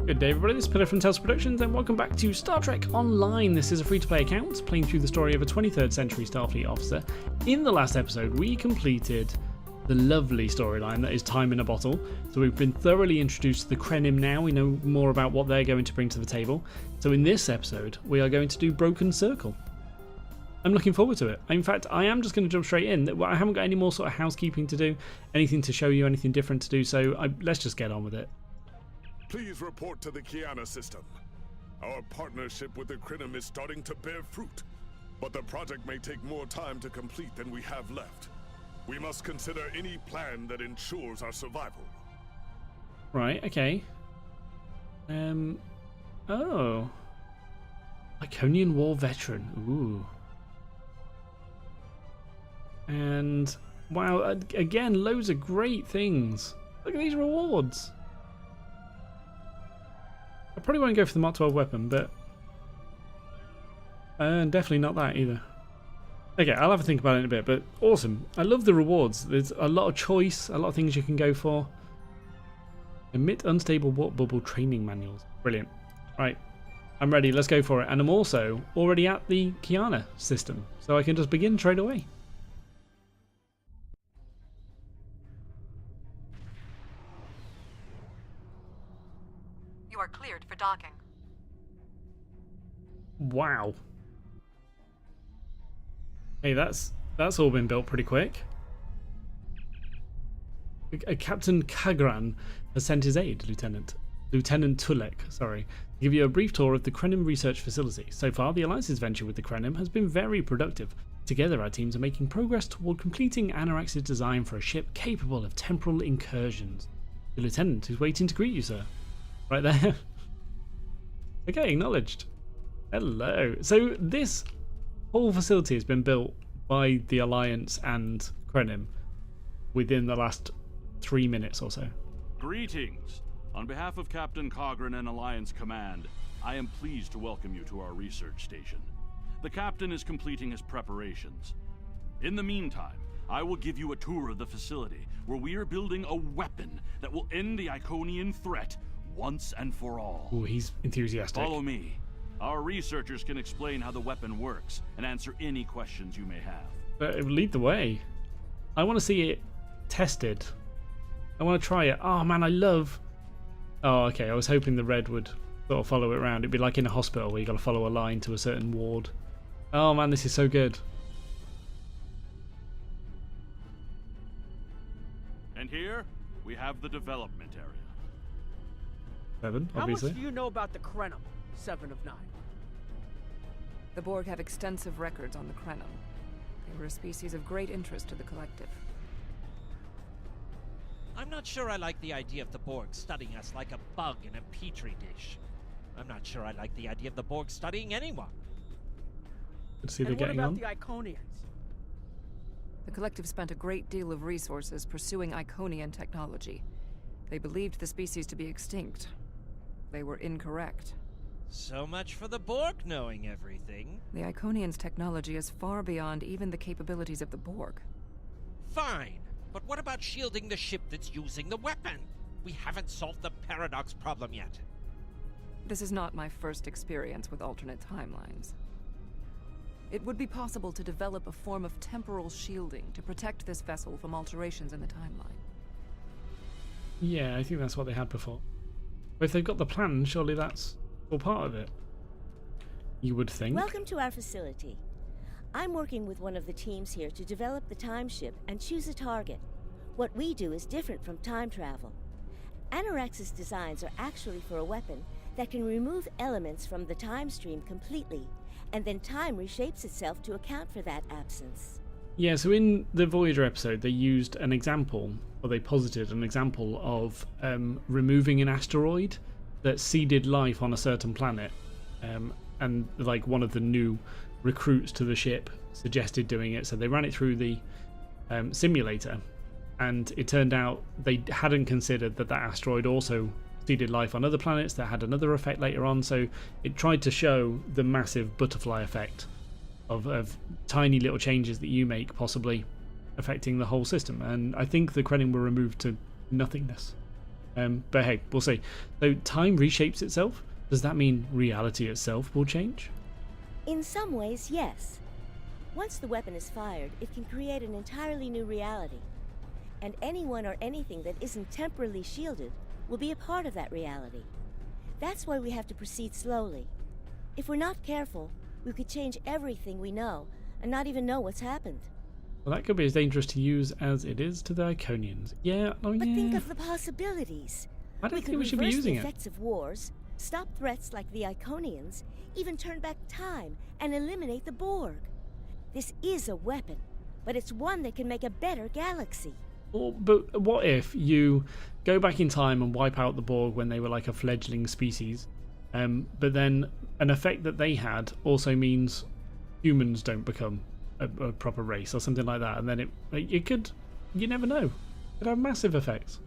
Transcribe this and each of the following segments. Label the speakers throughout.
Speaker 1: Good day everybody, this is Peter from Tales Productions and welcome back to Star Trek Online. This is a free-to-play account playing through the story of a 23rd century Starfleet officer. In the last episode we completed the lovely storyline that is Time in a Bottle. So we've been thoroughly introduced to the Krenim now, we know more about what they're going to bring to the table. So in this episode we are going to do Broken Circle. I'm looking forward to it. In fact, I am just going to jump straight in. I haven't got any more sort of housekeeping to do, anything to show you, anything different to do, so let's just get on with it.
Speaker 2: Please report to the Kiana system. Our partnership with the Krenim is starting to bear fruit, but the project may take more time to complete than we have left. We must consider any plan that ensures our survival.
Speaker 1: Right, okay. Oh. Iconian War veteran. Ooh. And, wow, again, loads of great things. Look at these rewards. I probably won't go for the Mark 12 weapon, but definitely not that either. Okay, I'll have a think about it in a bit, but awesome. I love the rewards. There's a lot of choice, a lot of things you can go for. Emit unstable warp bubble training manuals. Brilliant. Right, I'm ready. Let's go for it. And I'm also already at the Kiana system, so I can just begin straight away.
Speaker 3: Are cleared for docking.
Speaker 1: Wow. Hey, that's all been built pretty quick. Captain Kagran has sent his aide, Lieutenant Tulek, sorry, to give you a brief tour of the Krenim research facility. So far, the Alliance's venture with the Krenim has been very productive. Together, our teams are making progress toward completing Anorax's design for a ship capable of temporal incursions. The Lieutenant is waiting to greet you, sir. Right there. Okay, acknowledged. Hello. So this whole facility has been built by the Alliance and Krenim within the last 3 minutes or so.
Speaker 4: Greetings. On behalf of Captain Cogran and Alliance Command, I am pleased to welcome you to our research station. The Captain is completing his preparations. In the meantime, I will give you a tour of the facility where we are building a weapon that will end the Iconian threat once and for all.
Speaker 1: Ooh, he's enthusiastic.
Speaker 4: Follow me. Our researchers can explain how the weapon works and answer any questions you may have.
Speaker 1: Lead the way. I want to see it tested. I want to try it. Oh man, I love... Oh, okay, I was hoping the red would sort of follow it around. It'd be like in a hospital where you got to follow a line to a certain ward. Oh man, this is so good.
Speaker 4: And here, we have the development area.
Speaker 1: 7, obviously.
Speaker 5: How much do you know about the Krenim, 7 of 9?
Speaker 3: The Borg have extensive records on the Krenim. They were a species of great interest to the Collective.
Speaker 6: I'm not sure I like the idea of the Borg studying us like a bug in a petri dish. I'm not sure I like the idea of the Borg studying anyone.
Speaker 1: Let's see, they're
Speaker 5: And what
Speaker 1: getting
Speaker 5: about
Speaker 1: on.
Speaker 5: the Iconians?
Speaker 3: The Collective spent a great deal of resources pursuing Iconian technology. They believed the species to be extinct. They were incorrect.
Speaker 6: So much for the Borg knowing everything.
Speaker 3: The Iconians' technology is far beyond even the capabilities of the Borg.
Speaker 6: Fine, but what about shielding the ship that's using the weapon? We haven't solved the paradox problem yet.
Speaker 3: This is not my first experience with alternate timelines. It would be possible to develop a form of temporal shielding to protect this vessel from alterations in the timeline.
Speaker 1: Yeah, I think that's what they had before. But if they've got the plan, surely that's all part of it. You would think.
Speaker 7: Welcome to our facility. I'm working with one of the teams here to develop the time ship and choose a target. What we do is different from time travel. Anorax's designs are actually for a weapon that can remove elements from the time stream completely, and then time reshapes itself to account for that absence.
Speaker 1: Yeah, so in the Voyager episode, they used an example, or they posited an example of removing an asteroid that seeded life on a certain planet. And like one of the new recruits to the ship suggested doing it, so they ran it through the simulator, and it turned out they hadn't considered that that asteroid also seeded life on other planets that had another effect later on, so it tried to show the massive butterfly effect of tiny little changes that you make possibly affecting the whole system. And I think the Krenim were removed to nothingness. But hey, we'll see. So time reshapes itself. Does that mean reality itself will change?
Speaker 7: In some ways, yes. Once the weapon is fired, it can create an entirely new reality. And anyone or anything that isn't temporally shielded will be a part of that reality. That's why we have to proceed slowly. If we're not careful, we could change everything we know and not even know what's happened.
Speaker 1: Well, that could be as dangerous to use as it is to the Iconians. Yeah, oh
Speaker 7: But
Speaker 1: yeah.
Speaker 7: think of the possibilities.
Speaker 1: I don't think we
Speaker 7: could
Speaker 1: should be
Speaker 7: reverse
Speaker 1: using
Speaker 7: the
Speaker 1: it.
Speaker 7: effects of wars, stop threats like the Iconians, even turn back time and eliminate the Borg. This is a weapon, but it's one that can make a better galaxy.
Speaker 1: But what if you go back in time and wipe out the Borg when they were like a fledgling species, but then an effect that they had also means humans don't become a proper race or something like that, and then it could, you never know, it could have massive effects.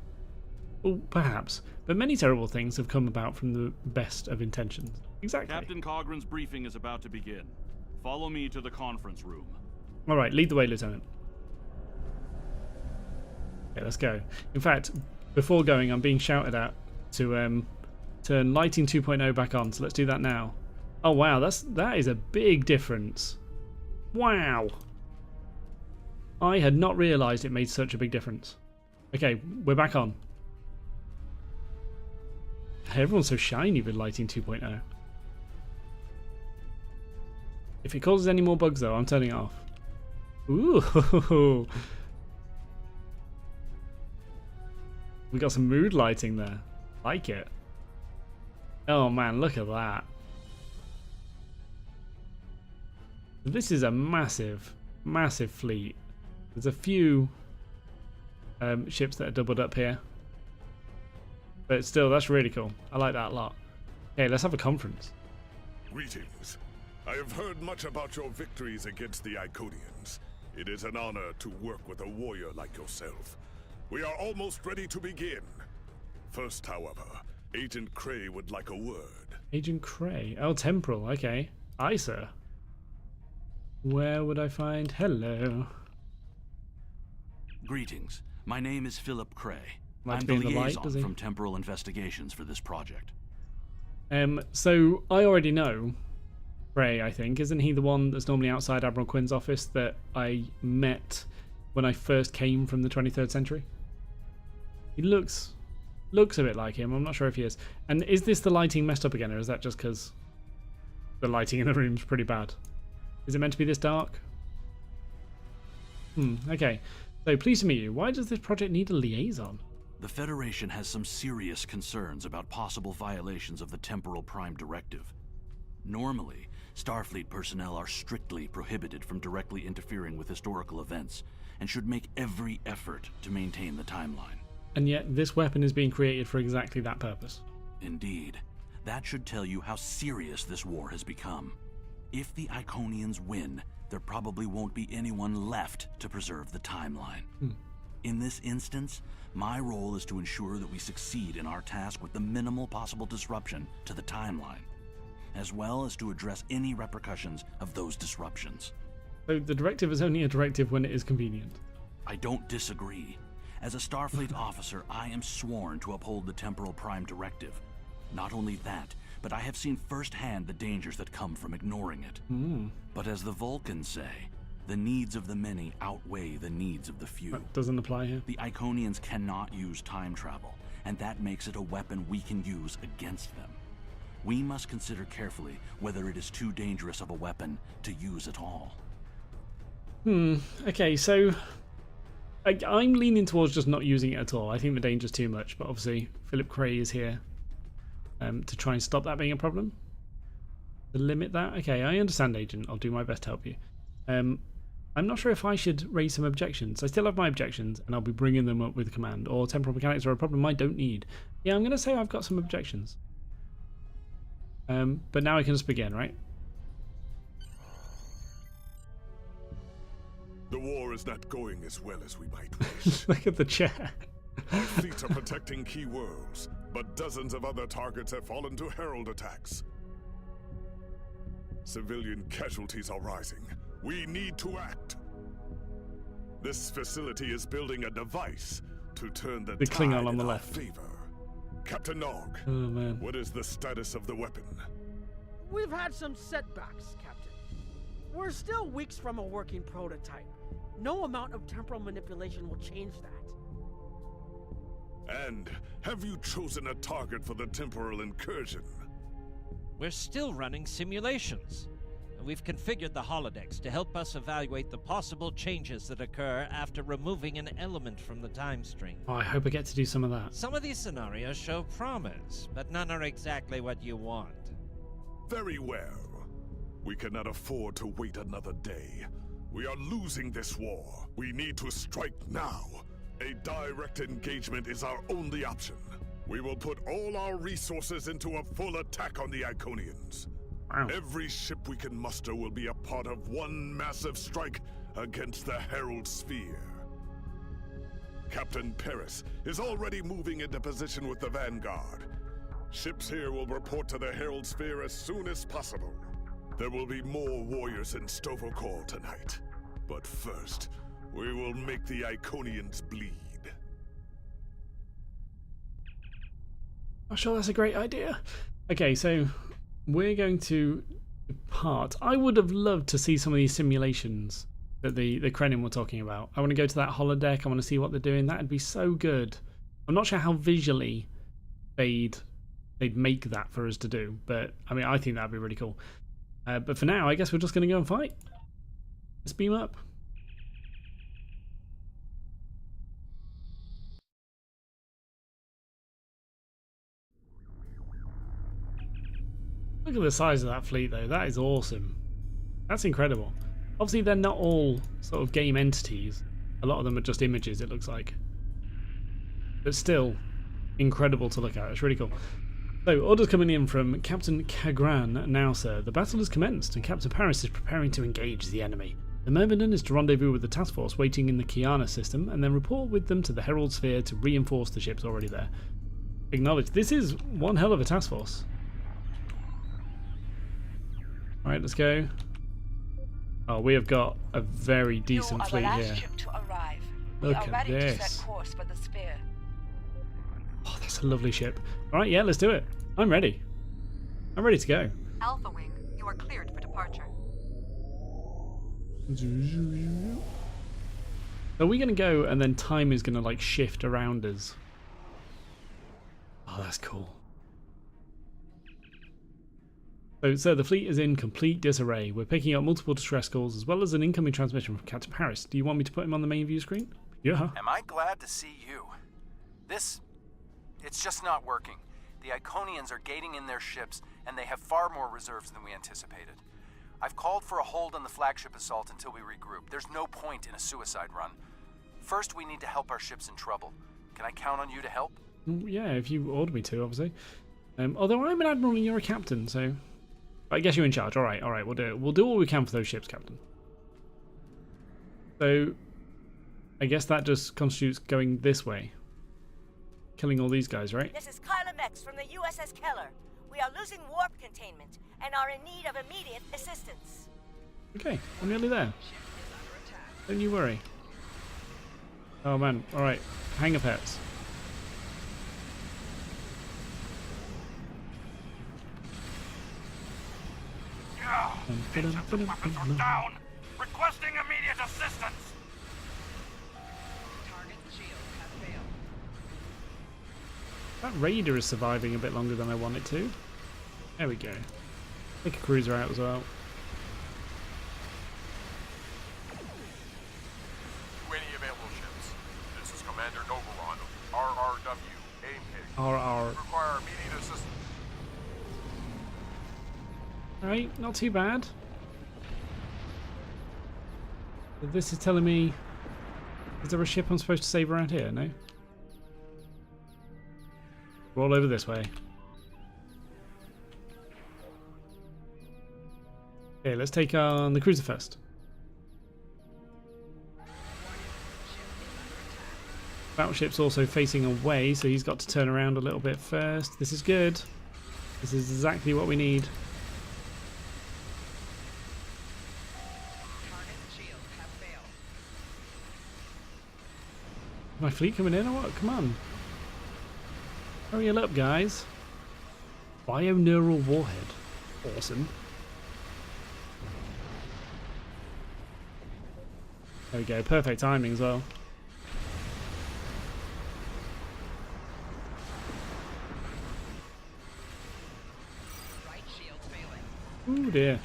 Speaker 1: Well, perhaps, but many terrible things have come about from the best of intentions. Exactly.
Speaker 4: Captain Cogran's briefing is about to begin. Follow me to the conference room.
Speaker 1: All right, lead the way, Lieutenant. Okay, let's go. In fact, before going, I'm being shouted at to turn lighting 2.0 back on, so let's do that now. Oh wow, that is a big difference. Wow. I had not realised it made such a big difference. Okay, we're back on. Everyone's so shiny with lighting 2.0. If it causes any more bugs though, I'm turning it off. Ooh. We got some mood lighting there. Like it. Oh man, look at that. This is a massive, massive fleet. There's a few ships that are doubled up here. But still, that's really cool. I like that a lot. Okay, let's have a conference.
Speaker 2: Greetings. I have heard much about your victories against the Iconians. It is an honor to work with a warrior like yourself. We are almost ready to begin. First, however, Agent Cray would like a word.
Speaker 1: Agent Cray. Oh, temporal. Okay. Aye, sir. Where would I find... Hello.
Speaker 4: Greetings. My name is Philip Cray.
Speaker 1: Like
Speaker 4: I'm
Speaker 1: to
Speaker 4: the
Speaker 1: be in the light,
Speaker 4: liaison
Speaker 1: does he?
Speaker 4: from Temporal Investigations for this project.
Speaker 1: So I already know Cray, I think. Isn't he the one that's normally outside Admiral Quinn's office that I met when I first came from the 23rd century? He looks a bit like him. I'm not sure if he is. And is this the lighting messed up again, or is that just because the lighting in the room's pretty bad? Is it meant to be this dark? Okay. So, pleased to meet you. Why does this project need a liaison?
Speaker 4: The Federation has some serious concerns about possible violations of the Temporal Prime Directive. Normally, Starfleet personnel are strictly prohibited from directly interfering with historical events, and should make every effort to maintain the timeline.
Speaker 1: And yet, this weapon is being created for exactly that purpose.
Speaker 4: Indeed. That should tell you how serious this war has become. If the Iconians win, there probably won't be anyone left to preserve the timeline. In this instance, my role is to ensure that we succeed in our task with the minimal possible disruption to the timeline, as well as to address any repercussions of those disruptions.
Speaker 1: So the directive is only a directive when it is convenient.
Speaker 4: I don't disagree. As a Starfleet officer, I am sworn to uphold the Temporal Prime Directive. Not only that, but I have seen firsthand the dangers that come from ignoring it. But as the Vulcans say, the needs of the many outweigh the needs of the few.
Speaker 1: That doesn't apply here.
Speaker 4: The Iconians cannot use time travel, and that makes it a weapon we can use against them. We must consider carefully whether it is too dangerous of a weapon to use at all.
Speaker 1: Okay, so I'm leaning towards just not using it at all. I think the danger's too much, but obviously Philip Cray is here to try and stop that being a problem. To limit that? Okay, I understand, Agent. I'll do my best to help you. I'm not sure if I should raise some objections. I still have my objections, and I'll be bringing them up with command. Or temporal mechanics are a problem I don't need. Yeah, I'm going to say I've got some objections. But now I can just begin, right?
Speaker 2: The war is not going as well as we might wish.
Speaker 1: Look at the chair.
Speaker 2: Our fleets are protecting key worlds, but dozens of other targets have fallen to Herald attacks. Civilian casualties are rising. We need to act. This facility is building a device to turn the
Speaker 1: The
Speaker 2: tide
Speaker 1: Klingon on
Speaker 2: in
Speaker 1: the
Speaker 2: our
Speaker 1: left.
Speaker 2: favor. Captain Nog,
Speaker 1: Oh man.
Speaker 2: what is the status of the weapon?
Speaker 5: We've had some setbacks, Captain. We're still weeks from a working prototype. No amount of temporal manipulation will change that.
Speaker 2: And have you chosen a target for the temporal incursion?
Speaker 6: We're still running simulations. We've configured the holodecks to help us evaluate the possible changes that occur after removing an element from the time stream.
Speaker 1: Oh, I hope I get to do some of that.
Speaker 6: Some of these scenarios show promise, but none are exactly what you want.
Speaker 2: Very well. We cannot afford to wait another day. We are losing this war. We need to strike now. A direct engagement is our only option. We will put all our resources into a full attack on the Iconians.
Speaker 1: Wow.
Speaker 2: Every ship we can muster will be a part of one massive strike against the Herald Sphere. Captain Paris is already moving into position with the Vanguard. Ships here will report to the Herald Sphere as soon as possible. There will be more warriors in Stovokor tonight. But first, we will make the Iconians bleed.
Speaker 1: I'm sure that's a great idea. Okay, so we're going to depart. I would have loved to see some of these simulations that the Krenim were talking about. I want to go to that holodeck. I want to see what they're doing. That'd be so good. I'm not sure how visually they'd make that for us to do, but I mean, I think that'd be really cool. But for now, I guess we're just going to go and fight. Let's beam up. Look at the size of that fleet, though. That is awesome. That's incredible. Obviously, they're not all sort of game entities. A lot of them are just images, it looks like. But still, incredible to look at. It's really cool. So, orders coming in from Captain Kagran. Now, sir, the battle has commenced, and Captain Paris is preparing to engage the enemy. The Myrmidon is to rendezvous with the task force waiting in the Kiana system, and then report with them to the Herald Sphere to reinforce the ships already there. Acknowledge. This is one hell of a task force. Alright, let's go. Oh, we have got a very decent fleet here. Look at this. Oh, that's a lovely ship. Alright, yeah, let's do it. I'm ready. I'm ready to go.
Speaker 8: Alpha Wing, you are cleared for departure.
Speaker 1: Are we going to go and then time is going to like shift around us? Oh, that's cool. So the fleet is in complete disarray. We're picking up multiple distress calls as well as an incoming transmission from Captain Paris. Do you want me to put him on the main view screen? Yeah.
Speaker 9: Am I glad to see you? It's just not working. The Iconians are gating in their ships, and they have far more reserves than we anticipated. I've called for a hold on the flagship assault until we regroup. There's no point in a suicide run. First, we need to help our ships in trouble. Can I count on you to help?
Speaker 1: Yeah, if you order me to, obviously. Although I'm an admiral and you're a captain, so I guess you're in charge. All right, we'll do it. We'll do all we can for those ships, Captain. So I guess that just constitutes going this way. Killing all these guys, right?
Speaker 7: This is Kyla Mex from the USS Keller. We are losing warp containment and are in need of immediate assistance.
Speaker 1: Okay, we're nearly there. Don't you worry. Oh man, alright. Hangar pets.
Speaker 4: Weapons are down! Requesting immediate assistance!
Speaker 1: That raider is surviving a bit longer than I want it to. There we go. Take a cruiser out as well.
Speaker 10: To any available ships. This is Commander Novaron of RRW. Aim hit.
Speaker 1: RR.
Speaker 10: Require immediate assistance.
Speaker 1: Alright, not too bad. So this is telling me... Is there a ship I'm supposed to save around here? No? We're all over this way. Okay, let's take on the cruiser first. Battleship's also facing away, so he's got to turn around a little bit first. This is good. This is exactly what we need. My fleet coming in or what? Come on. Hurry it up, guys. Bioneural warhead. Awesome. There we go. Perfect timing as well. Ooh dear.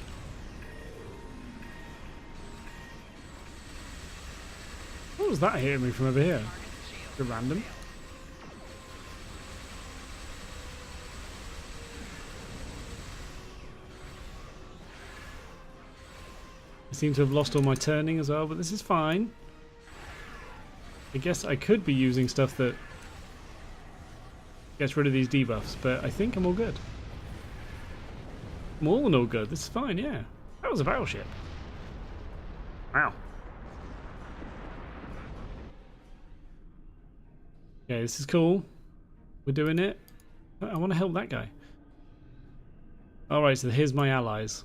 Speaker 1: What was that hitting me from over here? Is it random? I seem to have lost all my turning as well, but this is fine. I guess I could be using stuff that gets rid of these debuffs, but I think I'm all good. I'm all in all good. This is fine, yeah. That was a battleship. Wow. Okay, this is cool. We're doing it. I want to help that guy. Alright, so here's my allies.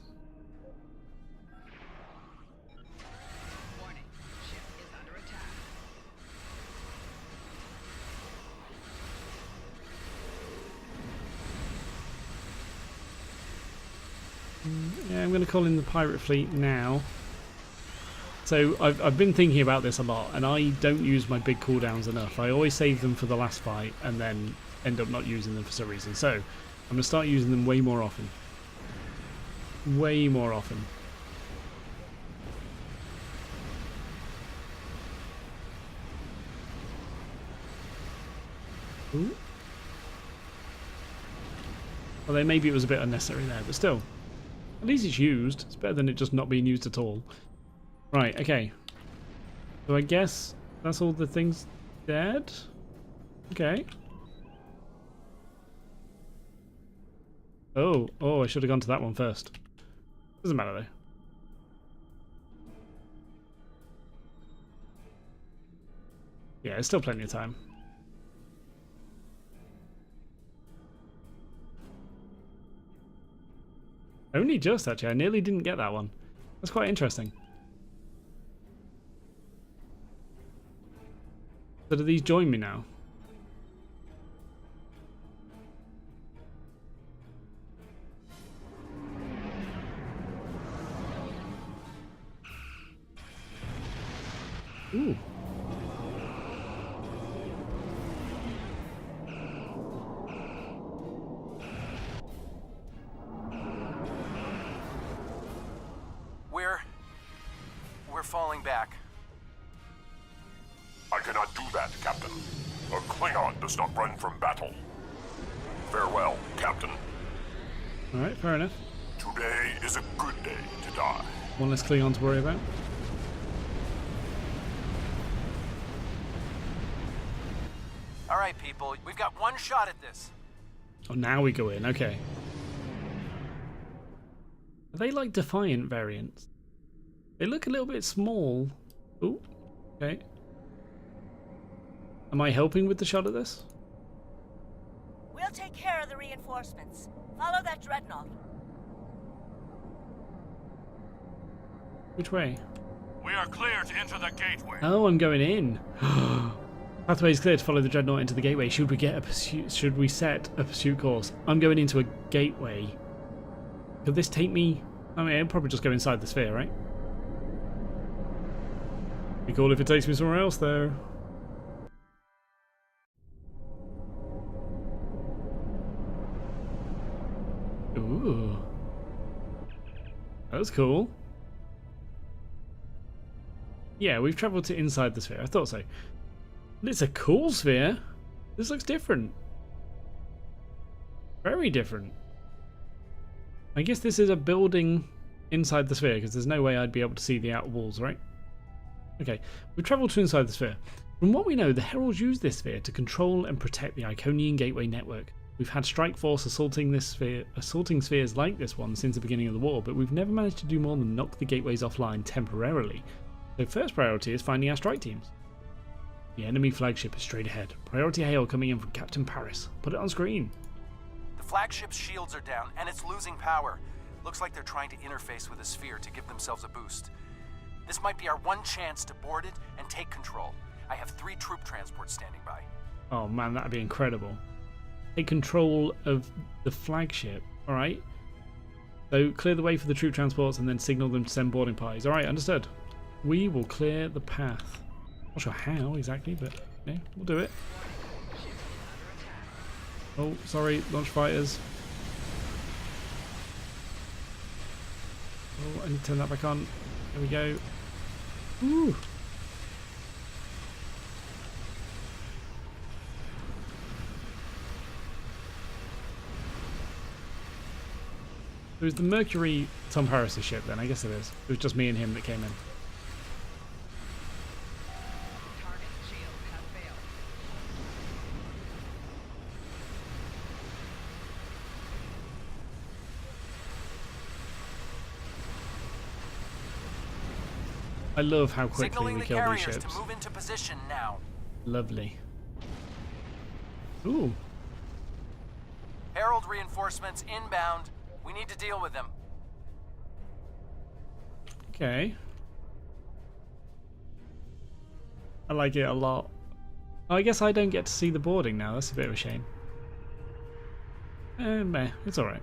Speaker 1: Yeah, I'm going to call in the pirate fleet now. So I've been thinking about this a lot, and I don't use my big cooldowns enough. I always save them for the last fight and then end up not using them for some reason. So I'm going to start using them way more often. Way more often. Ooh. Well, then maybe it was a bit unnecessary there, but still. At least it's used. It's better than it just not being used at all. Right, okay. So I guess that's all the things dead? Okay. Oh, I should have gone to that one first. Doesn't matter though. Yeah, there's still plenty of time. Only just, actually. I nearly didn't get that one. That's quite interesting. So do these join me now? Ooh.
Speaker 9: We're falling back.
Speaker 10: I cannot do that, Captain. A Klingon does not run from battle. Farewell, Captain.
Speaker 1: Alright, fair enough.
Speaker 10: Today is a good day to die.
Speaker 1: One less Klingon to worry about.
Speaker 9: Alright, people, we've got one shot at this.
Speaker 1: Oh, now we go in, okay. Are they like Defiant variants? They look a little bit small. Ooh, okay. Am I helping with the shot of this?
Speaker 7: We'll take care of the reinforcements. Follow that dreadnought.
Speaker 1: Which way?
Speaker 10: We are clear to enter the gateway.
Speaker 1: Oh, I'm going in. Pathway is clear to follow the dreadnought into the gateway. Should we get a pursuit? Should we set a pursuit course? I'm going into a gateway. Could this take me? I mean, it'll probably just go inside the sphere, right? Be cool if it takes me somewhere else, though. Ooh, that was cool. Yeah, we've travelled to inside the sphere. I thought so. But it's a cool sphere. This looks different. Very different. I guess this is a building inside the sphere, because there's no way I'd be able to see the outer walls, right? Okay, we've travelled to inside the sphere. From what we know, the Heralds use this sphere to control and protect the Iconian Gateway network. We've had Strike Force assaulting spheres like this one since the beginning of the war, but we've never managed to do more than knock the gateways offline temporarily. So first priority is finding our strike teams. The enemy flagship is straight ahead. Priority hail coming in from Captain Paris. Put it on screen.
Speaker 9: The flagship's shields are down, and it's losing power. Looks like they're trying to interface with the sphere to give themselves a boost. This might be our one chance to board it and take control. I have 3 troop transports standing by.
Speaker 1: Oh man, that'd be incredible. take control of the flagship. Alright. So clear the way for the troop transports and then signal them to send boarding parties. Alright, understood. We will clear the path. Not sure how exactly, but yeah, we'll do it. Oh, sorry, launch fighters. Oh, I need to turn that back on. There we go. Ooh. It was the Mercury Tom Harris' ship then, I guess it is. It was just me and him that came in. I love how quickly
Speaker 9: Signaling
Speaker 1: we
Speaker 9: the
Speaker 1: kill these
Speaker 9: carriers
Speaker 1: ships.
Speaker 9: to move into position now.
Speaker 1: Lovely. Ooh.
Speaker 9: Herald reinforcements inbound. We need to deal with them.
Speaker 1: Okay. I like it a lot. Oh, I guess I don't get to see the boarding now. That's a bit of a shame. Meh. It's alright.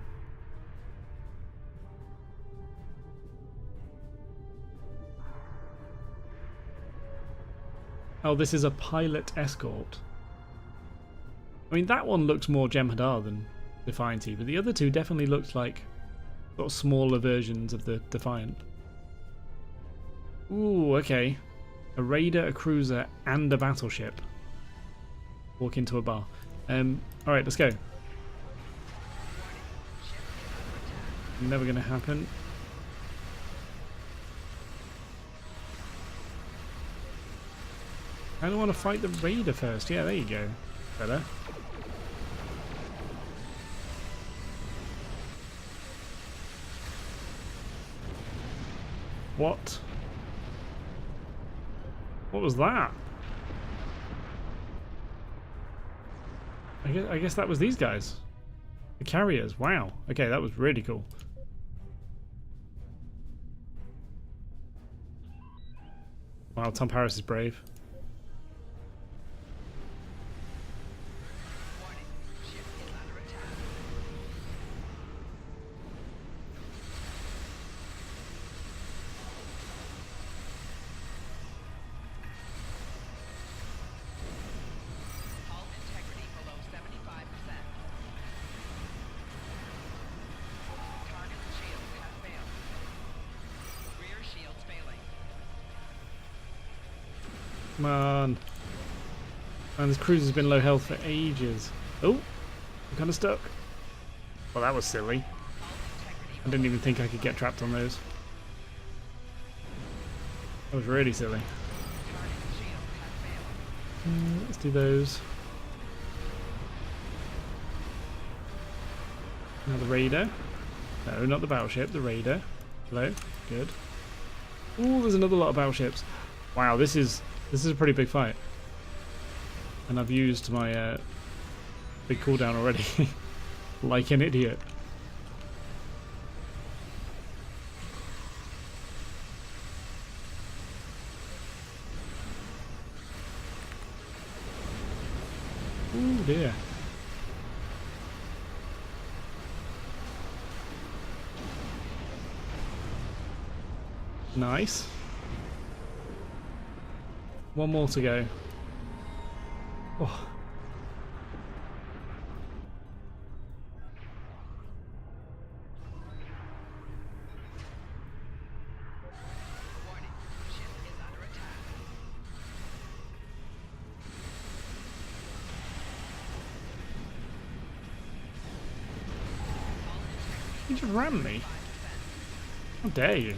Speaker 1: Oh, this is a pilot escort. I mean, that one looks more Jem'Hadar than Defiant-y, but the other two definitely looked like sort of smaller versions of the Defiant. Ooh, okay. A raider, a cruiser, and a battleship. Walk into a bar. Alright, let's go. Never gonna happen. I don't want to fight the raider first. Yeah, there you go. Better. What? What was that? I guess that was these guys. The carriers. Wow. Okay, that was really cool. Wow, Tom Paris is brave. Come on. Man, this cruiser's been low health for ages. Oh, I'm kind of stuck. Well, that was silly. I didn't even think I could get trapped on those. That was really silly. Let's do those. Now the raider. No, not the battleship, the raider. Hello, good. Ooh, there's another lot of battleships. Wow, this is a pretty big fight. And I've used my big cooldown already. Like an idiot. Ooh dear. Nice. One more to go. Oh. You just rammed me. How dare you?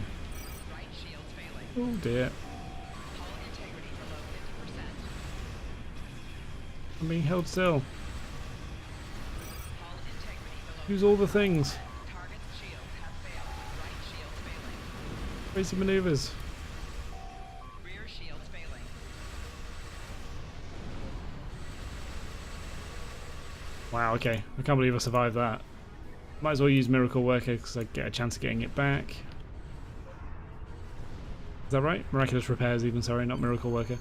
Speaker 1: Oh dear. I'm being held still. Use all the things. Crazy maneuvers. Wow, okay. I can't believe I survived that. Might as well use Miracle Worker because I get a chance of getting it back. Is that right? Miraculous Repairs even, sorry, not Miracle Worker.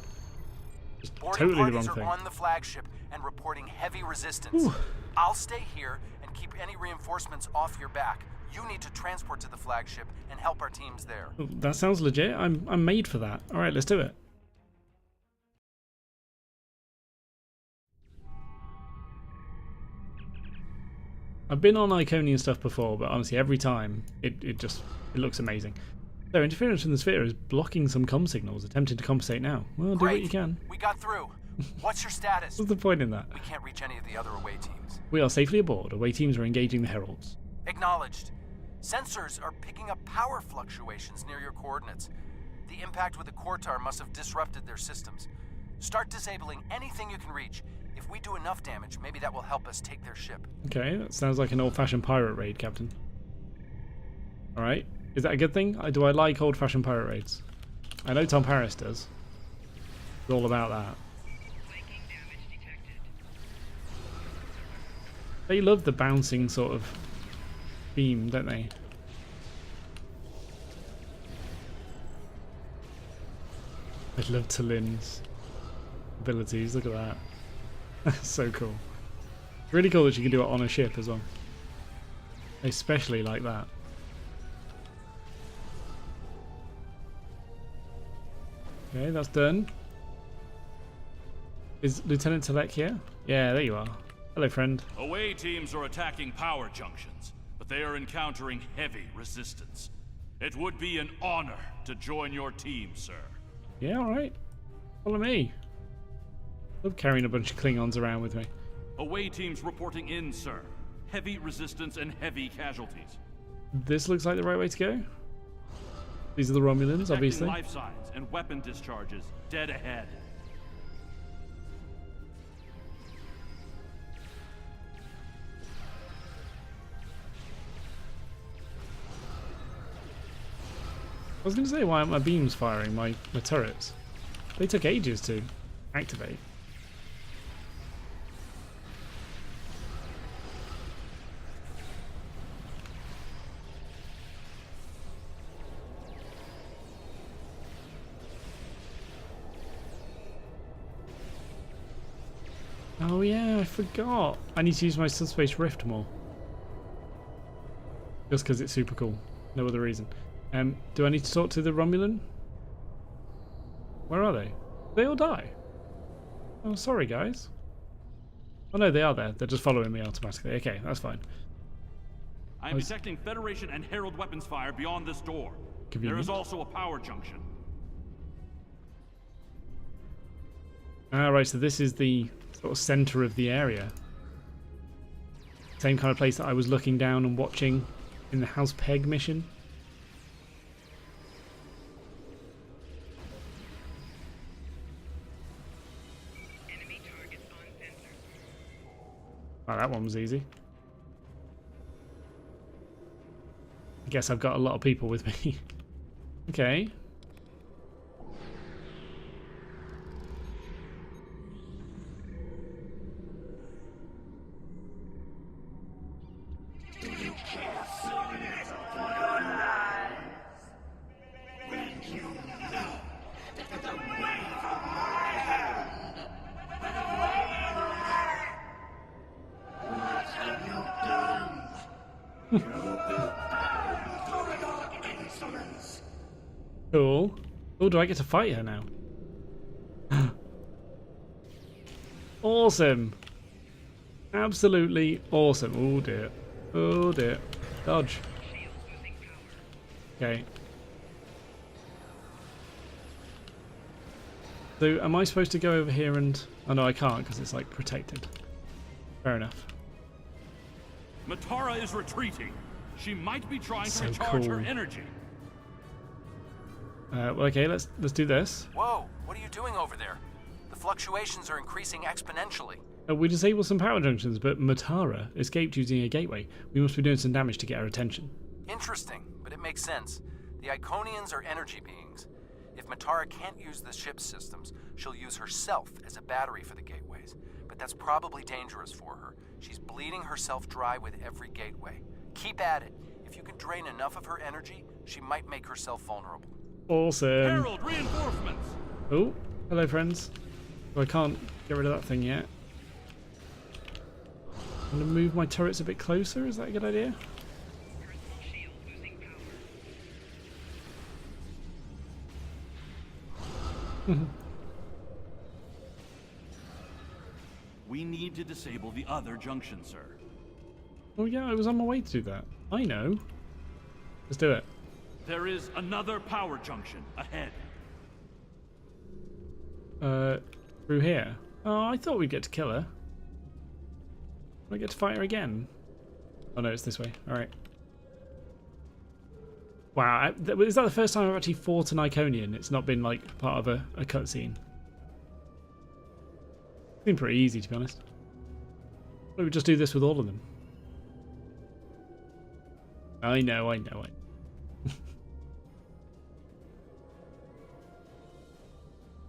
Speaker 1: Just totally the wrong thing.
Speaker 9: On the flagship and reporting heavy resistance.
Speaker 1: Ooh.
Speaker 9: I'll stay here and keep any reinforcements off your back. You need to transport to the flagship and help our teams there.
Speaker 1: Oh, that sounds legit. I'm made for that. All right, let's do it. I've been on Iconian stuff before, but honestly, every time it looks amazing. So interference from the sphere is blocking some comm signals, attempting to compensate now. Well, do what you can.
Speaker 9: We got through. What's your status?
Speaker 1: What's the point in that?
Speaker 9: We can't reach any of the other away teams.
Speaker 1: We are safely aboard. Away teams are engaging the Heralds.
Speaker 9: Acknowledged. Sensors are picking up power fluctuations near your coordinates. The impact with the Quartar must have disrupted their systems. Start disabling anything you can reach. If we do enough damage, maybe that will help us take their ship.
Speaker 1: Okay, that sounds like an old-fashioned pirate raid, Captain. Alright, is that a good thing? Do I like old-fashioned pirate raids? I know Tom Paris does. It's all about that. They love the bouncing sort of beam, don't they? I love Talin's abilities, look at that. That's so cool. Really cool that you can do it on a ship as well. Especially like that. Okay, that's done. Is Lieutenant Telek here? Yeah, there you are. Hello, friend.
Speaker 4: Away teams are attacking power junctions, but they are encountering heavy resistance. It would be an honor to join your team, sir.
Speaker 1: Yeah, alright. Follow me. Love carrying a bunch of Klingons around with me.
Speaker 4: Away teams reporting in, sir. Heavy resistance and heavy casualties.
Speaker 1: This looks like the right way to go. These are the Romulans, obviously.
Speaker 4: Life signs and weapon discharges dead ahead.
Speaker 1: I was going to say, why aren't my beams firing, my turrets? They took ages to activate. Oh yeah, I forgot. I need to use my subspace rift more. Just because it's super cool. No other reason. Do I need to talk to the Romulan? Where are they? They all die. Oh, sorry guys. Oh no, they are there. They're just following me automatically. Okay, that's fine.
Speaker 4: I am detecting Federation and Herald weapons fire beyond this door. There is also a power junction.
Speaker 1: Right, so this is the sort of center of the area. Same kind of place that I was looking down and watching in the House Peg mission. Oh, that one was easy. I guess I've got a lot of people with me. Okay. Cool. Oh, do I get to fight her now? Awesome. Absolutely awesome. Oh dear. Oh dear. Dodge. Okay. So am I supposed to go over here and... Oh no, I can't because it's like protected. Fair enough.
Speaker 4: Matara is retreating. She might be trying
Speaker 1: So
Speaker 4: to recharge her
Speaker 1: cool.
Speaker 4: energy.
Speaker 1: Well, okay, let's do this.
Speaker 9: Whoa, what are you doing over there? The fluctuations are increasing exponentially.
Speaker 1: We disabled some power junctions, but Matara escaped using a gateway. We must be doing some damage to get her attention.
Speaker 9: Interesting, but it makes sense. The Iconians are energy beings. If Matara can't use the ship's systems, she'll use herself as a battery for the gateways. But that's probably dangerous for her. She's bleeding herself dry with every gateway. Keep at it. If you can drain enough of her energy, she might make herself vulnerable.
Speaker 1: Awesome.
Speaker 4: Herald reinforcements.
Speaker 1: Oh, hello friends. Oh, I can't get rid of that thing yet. I'm going to move my turrets a bit closer. Is that a good idea?
Speaker 4: We need to disable the other junction, sir.
Speaker 1: Oh yeah, I was on my way to do that. I know. Let's do it.
Speaker 4: There is another power junction ahead.
Speaker 1: Through here. Oh, I thought we'd get to kill her. I get to fight her again. Oh no, it's this way. Alright. Wow, is that the first time I've actually fought an Iconian? It's not been like part of a cutscene. It's been pretty easy, to be honest. We would just do this with all of them. I know.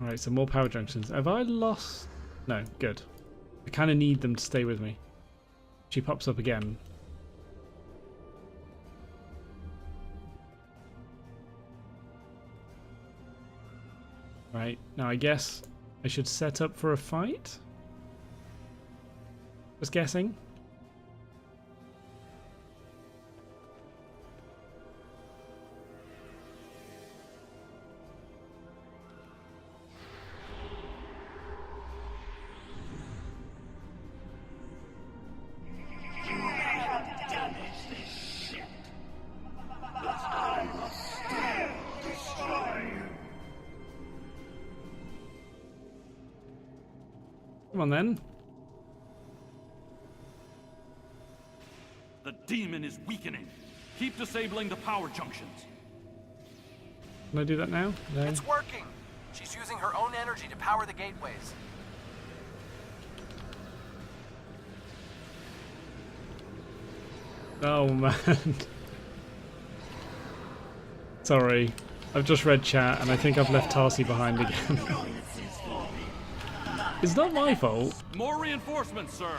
Speaker 1: Alright, so more power junctions. Have I lost? No, good. I kind of need them to stay with me. She pops up again. Right, now I guess I should set up for a fight? Just guessing. Come on then.
Speaker 4: The demon is weakening. Keep disabling the power junctions.
Speaker 1: Can I do that now? No.
Speaker 9: It's working! She's using her own energy to power the gateways.
Speaker 1: Oh man. Sorry. I've just read chat and I think I've left Tarsi behind again. It's not my fault.
Speaker 4: More reinforcements, sir.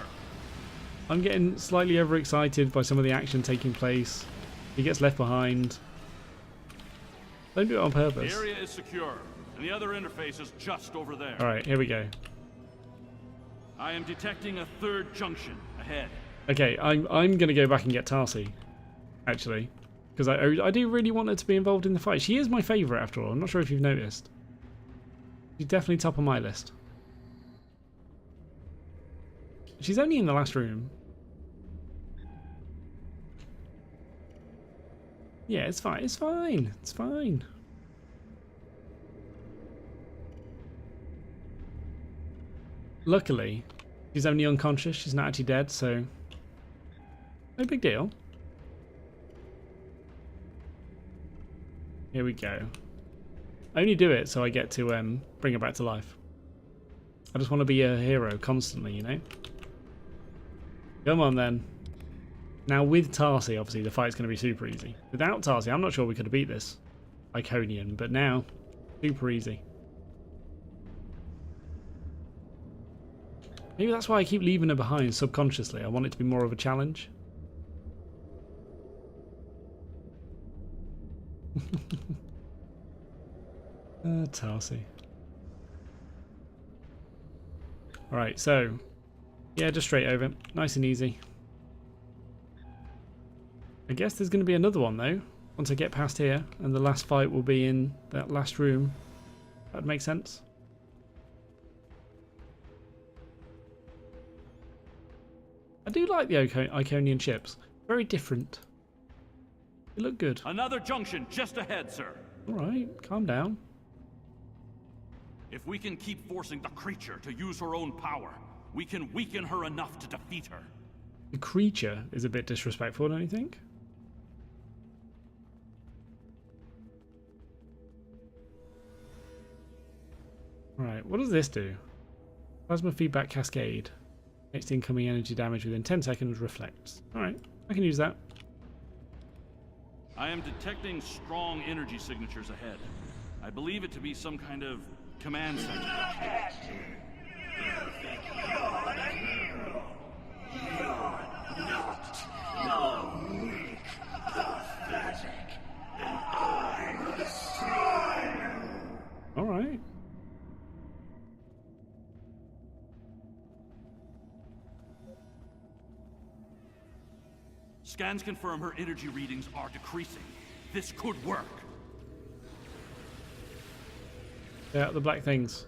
Speaker 1: I'm getting slightly overexcited by some of the action taking place. He gets left behind. Don't do it on purpose.
Speaker 4: The area is secure, and the other interface is just over there.
Speaker 1: Alright, here we go.
Speaker 4: I am detecting a third junction ahead.
Speaker 1: Okay, I'm going to go back and get Tarsi, actually. Because I do really want her to be involved in the fight. She is my favourite, after all. I'm not sure if you've noticed. She's definitely top of my list. She's only in the last room. Yeah, it's fine. It's fine. It's fine. Luckily, she's only unconscious. She's not actually dead, so no big deal. Here we go. I only do it so I get to bring her back to life. I just want to be a hero constantly, you know? Come on then. Now with Tarsi, obviously the fight's going to be super easy. Without Tarsi, I'm not sure we could have beat this Iconian, but now, super easy. Maybe that's why I keep leaving her behind subconsciously. I want it to be more of a challenge. Tarsi. Alright, so yeah, just straight over. Nice and easy. I guess there's going to be another one though, once I get past here, and the last fight will be in that last room. That'd make sense. I do like the Iconian ships. Very different. They look good.
Speaker 4: Another junction just ahead, sir.
Speaker 1: Alright, calm down.
Speaker 4: If we can keep forcing the creature to use her own power, we can weaken her enough to defeat her.
Speaker 1: The creature is a bit disrespectful, don't you think? Right, what does this do? Plasma feedback cascade. Next incoming energy damage within 10 seconds reflects. Alright, I can use that.
Speaker 4: I am detecting strong energy signatures ahead. I believe it to be some kind of command center.
Speaker 1: Alright.
Speaker 4: Scans confirm her energy readings are decreasing. This could work.
Speaker 1: Yeah, the black things.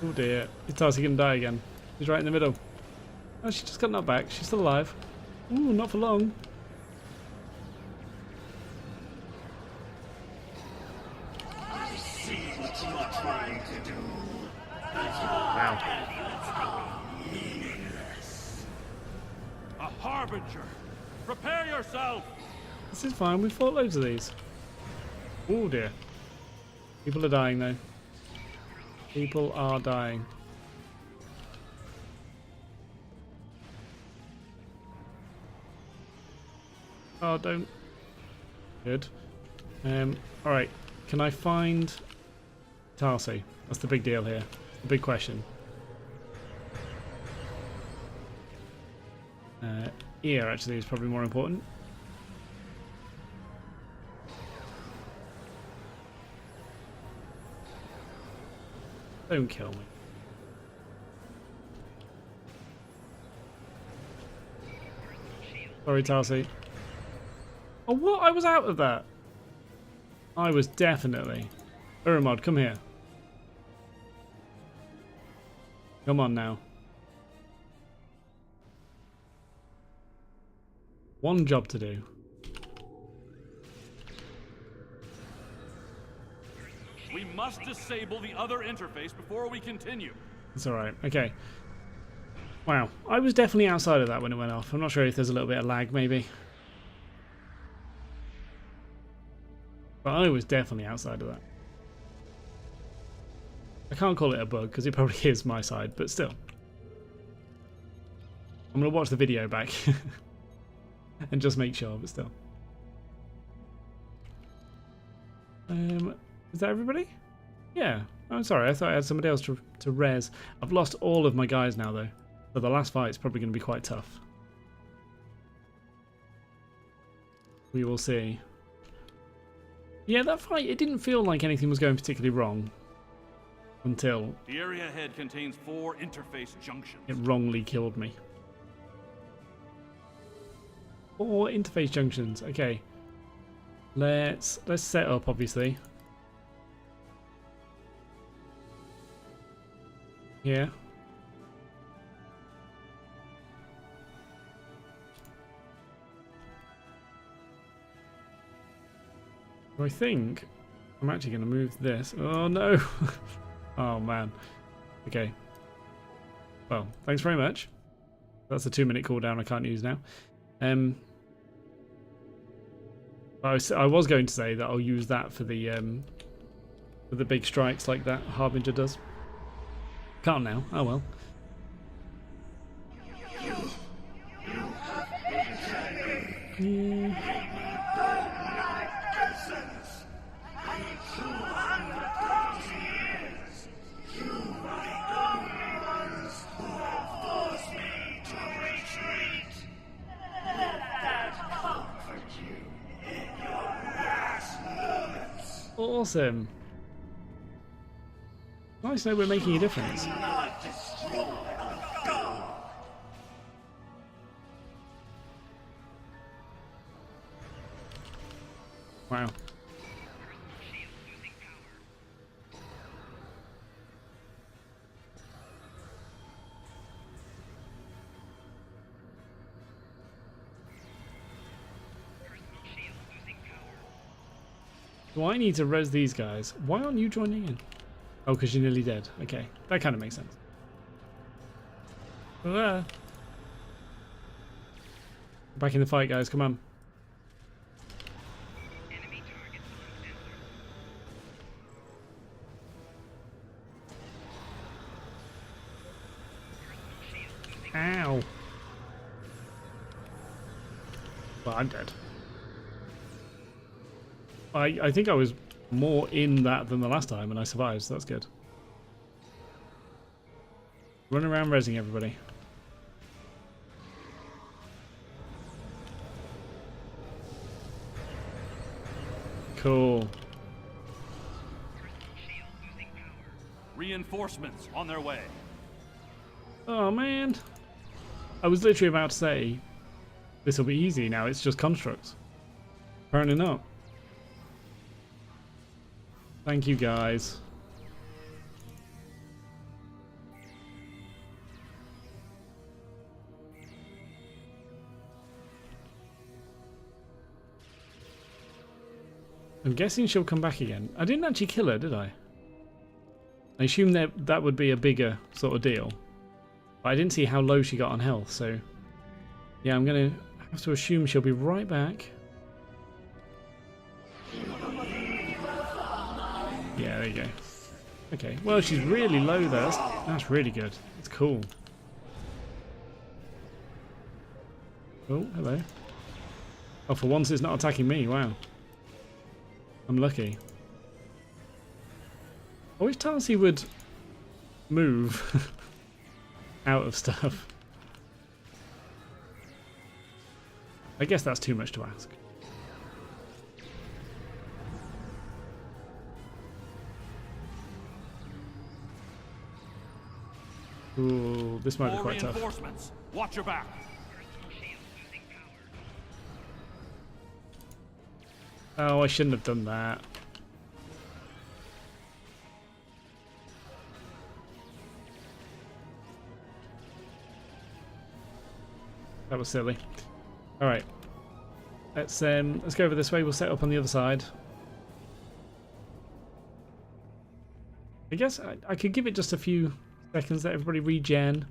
Speaker 1: Oh dear. Is Tarsi gonna die again? She's right in the middle. Oh, she just got knocked back. She's still alive. Ooh, not for long.
Speaker 11: I see what you are trying to do.
Speaker 1: Wow.
Speaker 11: Meaningless.
Speaker 4: A harbinger! Prepare yourself!
Speaker 1: This is fine. We fought loads of these. Oh dear. People are dying though. People are dying. Oh, don't. Good. Alright. Can I find Tarsi? That's the big deal here. The big question. Ear actually is probably more important. Don't kill me. Sorry, Tarsi. Oh, what? I was out of that. I was definitely. Uramod, come here. Come on now. One job to do.
Speaker 4: We must disable the other interface before we continue.
Speaker 1: It's alright. Okay. Wow. I was definitely outside of that when it went off. I'm not sure if there's a little bit of lag, maybe. But I was definitely outside of that. I can't call it a bug, because it probably is my side, but still. I'm going to watch the video back. And just make sure, but still. Is that everybody? Yeah. I'm sorry, I thought I had somebody else to res. I've lost all of my guys now, though. So the last fight's probably going to be quite tough. We will see. Yeah, that fight, it didn't feel like anything was going particularly wrong. Until
Speaker 4: The area ahead contains 4 interface junctions.
Speaker 1: it wrongly killed me. 4 interface junctions. Okay. Let's set up, obviously. Yeah. I think I'm actually going to move this. Oh no! Oh man. Okay. Well, thanks very much. That's a 2-minute cooldown I can't use now. I was going to say that I'll use that for the big strikes like that Harbinger does. Can't now. Oh well. Yeah. Awesome. Nice to know we're making a difference. Wow. Do I need to res these guys? Why aren't you joining in? Oh, because you're nearly dead. Okay, that kind of makes sense. Back in the fight, guys. Come on. Ow. Well, I'm dead. I think I was more in that than the last time, and I survived, so that's good. Run around resing everybody. Cool.
Speaker 4: Reinforcements on their way.
Speaker 1: Oh man. I was literally about to say, this will be easy now, it's just constructs. Apparently not. Thank you, guys. I'm guessing she'll come back again. I didn't actually kill her, did I? I assumed that would be a bigger sort of deal. But I didn't see how low she got on health, so... Yeah, I'm going to have to assume she'll be right back. Yeah, there you go. Okay, well, she's really low there. That's really good. It's cool. Oh, hello. Oh, for once it's not attacking me. Wow. I'm lucky. I wish Tarsi would move out of stuff. I guess that's too much to ask. Ooh, this might be quite tough.
Speaker 4: Reinforcements. Watch your back.
Speaker 1: Oh, I shouldn't have done that. That was silly. All right, let's go over this way. We'll set up on the other side. I guess I could give it just a few seconds. Let everybody regen.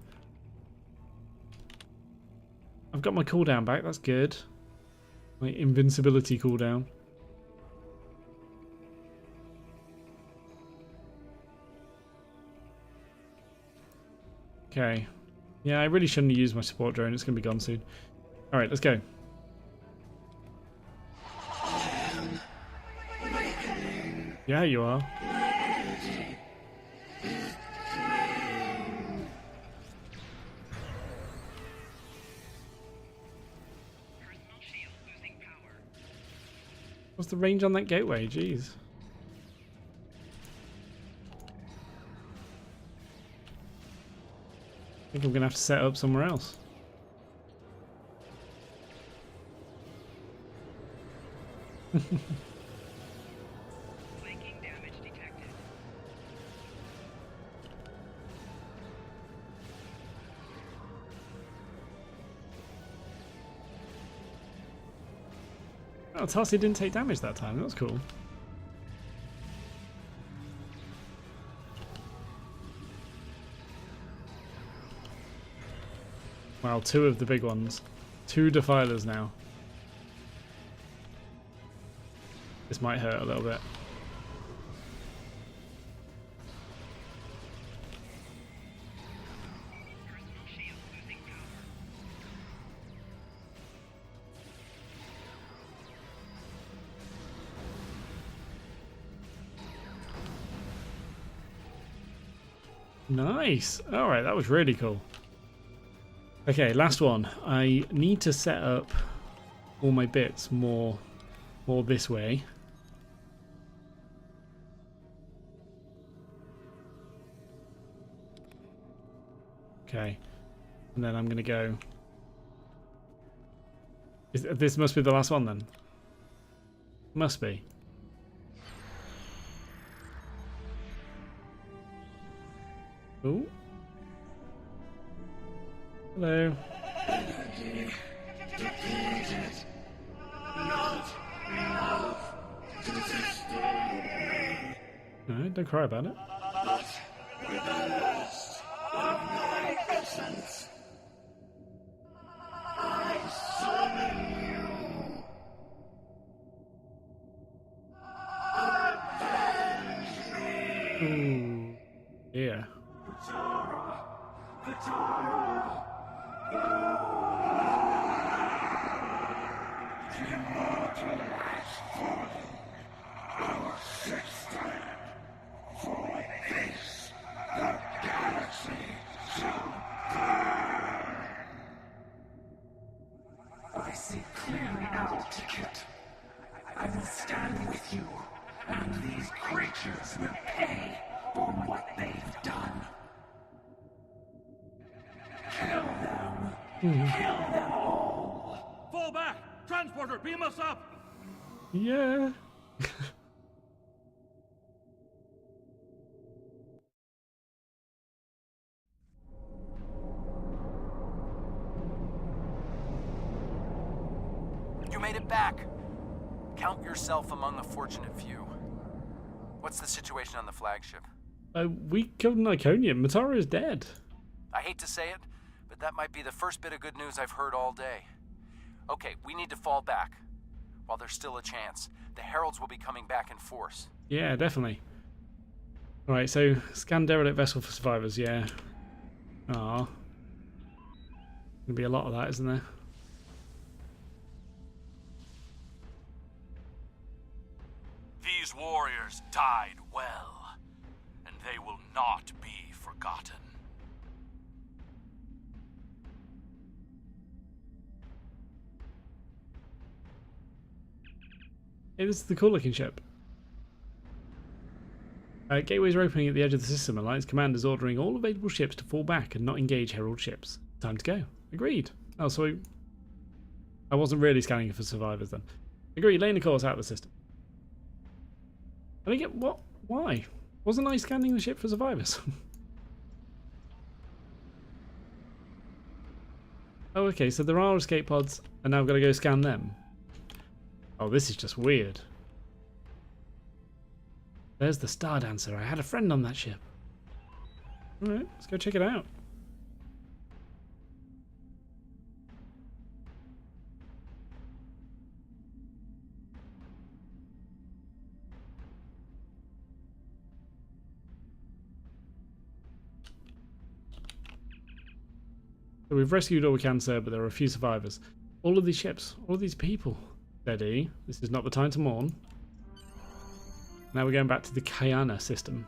Speaker 1: I've got my cooldown back. That's good. My invincibility cooldown. Okay. Yeah, I really shouldn't have used my support drone. It's going to be gone soon. Alright, let's go. Yeah, you are. What's the range on that gateway? Jeez. I think I'm going to have to set up somewhere else.
Speaker 12: Flanking damage detected.
Speaker 1: Oh, Tarsi didn't take damage that time. That was cool. Wow, two of the big ones. Two defilers now. This might hurt a little bit. Nice. All right, that was really cool. Okay, last one. I need to set up all my bits more this way. Okay, and then I'm gonna go. This must be the last one then. Must be. Ooh. Hello. No, don't cry about it. Ooh. Yeah.
Speaker 11: I see clearly now, Ticket. I will stand with you, and these creatures will pay for what they've done. Kill them Kill them all!
Speaker 4: Fall back! Transporter, beam us up!
Speaker 1: Yeah.
Speaker 9: You made it back. Count yourself among the fortunate few. What's the situation on the flagship?
Speaker 1: We killed an Iconian. Matara is dead.
Speaker 9: I hate to say it, but that might be the first bit of good news I've heard all day. Okay, we need to fall back. While there's still a chance, the Heralds will be coming back in force.
Speaker 1: Yeah, definitely. Alright, so scan derelict vessel for survivors, yeah. Gonna be a lot of that, isn't there?
Speaker 4: These warriors died well, and they will not be forgotten.
Speaker 1: Hey, this is the cool looking ship. Gateways are opening at the edge of the system. Alliance Command is ordering all available ships to fall back and not engage Herald ships. Time to go. Agreed. Oh, so I wasn't really scanning for survivors then. Agreed. Laying the course out of the system. I don't get what? Why? Wasn't I scanning the ship for survivors? Oh, okay. So there are escape pods, and now I've got to go scan them. Oh, this is just weird. There's the Star Dancer. I had a friend on that ship. Alright, let's go check it out. So we've rescued all we can, sir, but there are a few survivors. All of these ships, all of these people. Steady. This is not the time to mourn. Now we're going back to the Kyana system.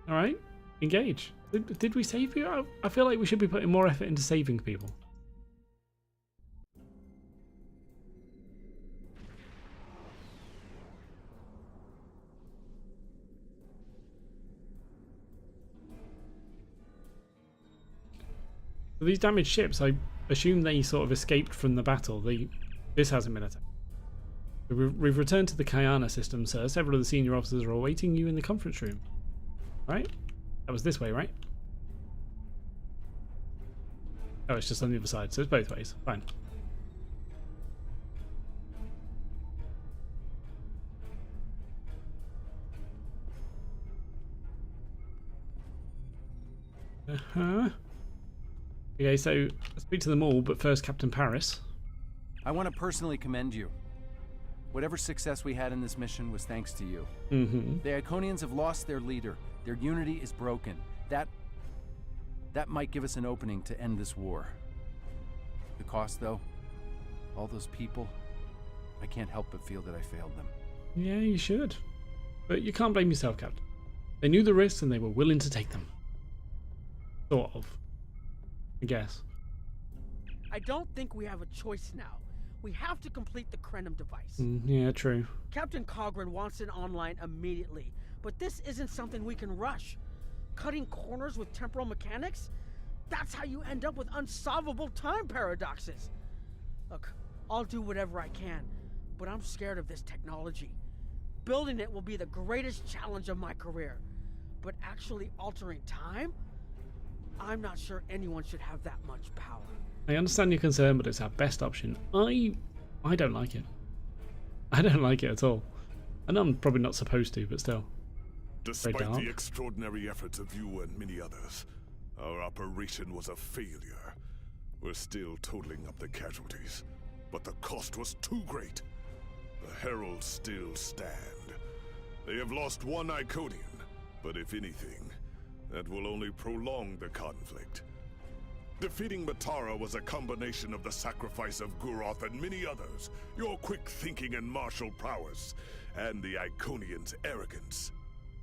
Speaker 1: Alright, engage. Did we save you? I feel like we should be putting more effort into saving people. So these damaged ships, I assume they sort of escaped from the battle. This hasn't been attacked. We've returned to the Kyana system, sir. Several of the senior officers are awaiting you in the conference room. Right? That was this way, right? Oh, it's just on the other side, so it's both ways. Fine. Okay, so I'll speak to them all, but first Captain Paris.
Speaker 9: I want to personally commend you. Whatever success we had in this mission was thanks to you. The Iconians have lost their leader. Their unity is broken. That might give us an opening to end this war. The cost, though, all those people, I can't help but feel that I failed them.
Speaker 1: Yeah, you should. But you can't blame yourself, Captain. They knew the risks and they were willing to take them. Sort of. I guess.
Speaker 5: I don't think we have a choice now. We have to complete the Krenim device.
Speaker 1: Yeah, true.
Speaker 5: Captain Cogran wants it online immediately, but this isn't something we can rush. Cutting corners with temporal mechanics? That's how you end up with unsolvable time paradoxes. Look, I'll do whatever I can, but I'm scared of this technology. Building it will be the greatest challenge of my career. But actually altering time? I'm not sure anyone should have that much power.
Speaker 1: I understand your concern, but it's our best option. I don't like it. I don't like it at all. I know I'm probably not supposed to, but still.
Speaker 2: Despite the extraordinary efforts of you and many others, our operation was a failure. We're still totaling up the casualties, but the cost was too great. The Heralds still stand. They have lost one Iconian, but if anything, that will only prolong the conflict. Defeating Matara was a combination of the sacrifice of Guroth and many others, your quick thinking and martial prowess, and the Iconian's arrogance.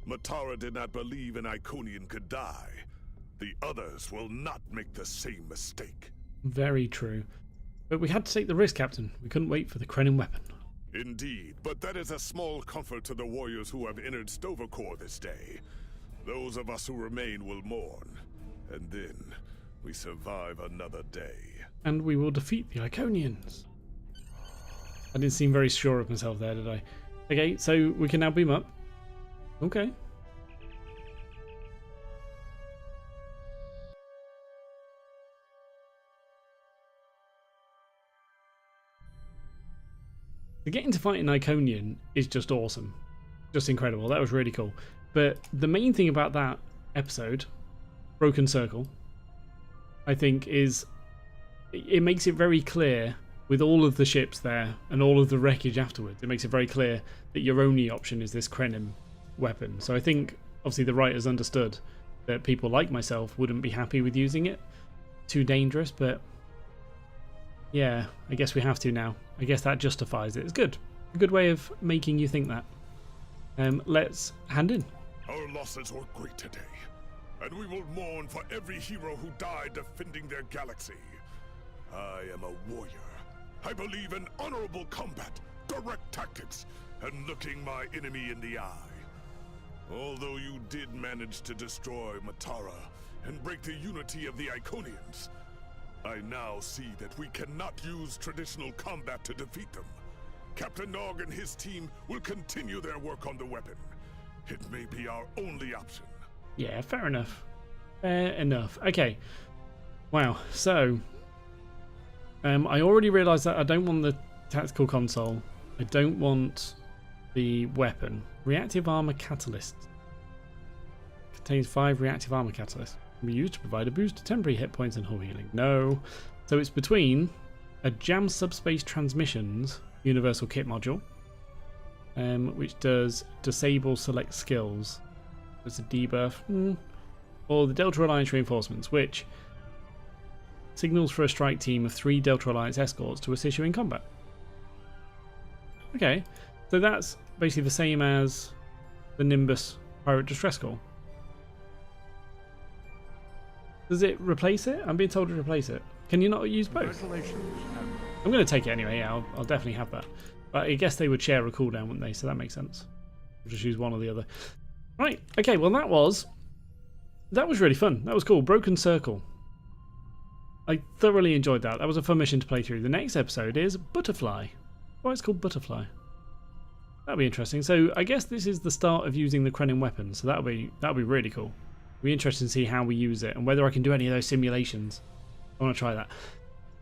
Speaker 2: Matara did not believe an Iconian could die. The others will not make the same mistake.
Speaker 1: Very true. But we had to take the risk, Captain. We couldn't wait for the Krenim weapon.
Speaker 2: Indeed, but that is a small comfort to the warriors who have entered Stovercore this day. Those of us who remain will mourn, and then We survive another day.
Speaker 1: And we will defeat the Iconians. I didn't seem very sure of myself there, did I? Okay, so we can now beam up. Okay. Getting to fight an Iconian is just awesome. Just incredible. That was really cool. But the main thing about that episode, Broken Circle, I think is it makes it very clear with all of the ships there and all of the wreckage afterwards. It makes it very clear that your only option is this Krenim weapon. So I think obviously the writers understood that people like myself wouldn't be happy with using it. Too dangerous, but yeah, I guess we have to now. I guess that justifies it. It's good. A good way of making you think that. Let's hand in.
Speaker 2: Our losses were great today, and we will mourn for every hero who died defending their galaxy. I am a warrior. I believe in honorable combat, direct tactics, and looking my enemy in the eye. Although you did manage to destroy Matara and break the unity of the Iconians, I now see that we cannot use traditional combat to defeat them. Captain Nog and his team will continue their work on the weapon. It may be our only option.
Speaker 1: Yeah, fair enough. Fair enough. Okay. Wow. So, I already realised that I don't want the tactical console. I don't want the weapon. Reactive armor catalyst. Contains 5 reactive armor catalysts. Can be used to provide a boost to temporary hit points and hull healing. No. So it's between a Jam Subspace Transmissions Universal Kit module, which does disable select skills. It's a debuff. Or the Delta Alliance reinforcements, which signals for a strike team of 3 Delta Alliance escorts to assist you in combat. Okay, so that's basically the same as the Nimbus Pirate Distress Call. Does it replace it? I'm being told to replace it. Can you not use both? I'm going to take it anyway, yeah, I'll definitely have that. But I guess they would share a cooldown, wouldn't they? So that makes sense. We'll just use one or the other. Right, okay, well that was really fun. That was cool. Broken Circle. I thoroughly enjoyed that. That was a fun mission to play through. The next episode is Butterfly. Why it's called Butterfly? That'll be interesting. So I guess this is the start of using the Krenim weapon. So that'll be really cool. It'll be interesting to see how we use it and whether I can do any of those simulations. I want to try that.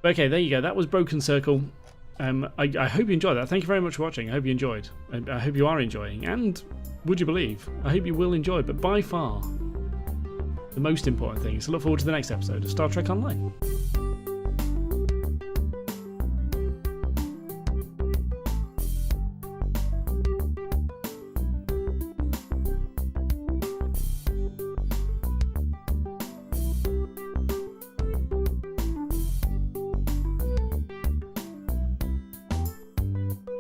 Speaker 1: But okay, there you go. That was Broken Circle. I hope you enjoyed that. Thank you very much for watching. I hope you enjoyed. I hope you are enjoying. And would you believe? I hope you will enjoy. But by far, the most important thing is to look forward to the next episode of Star Trek Online.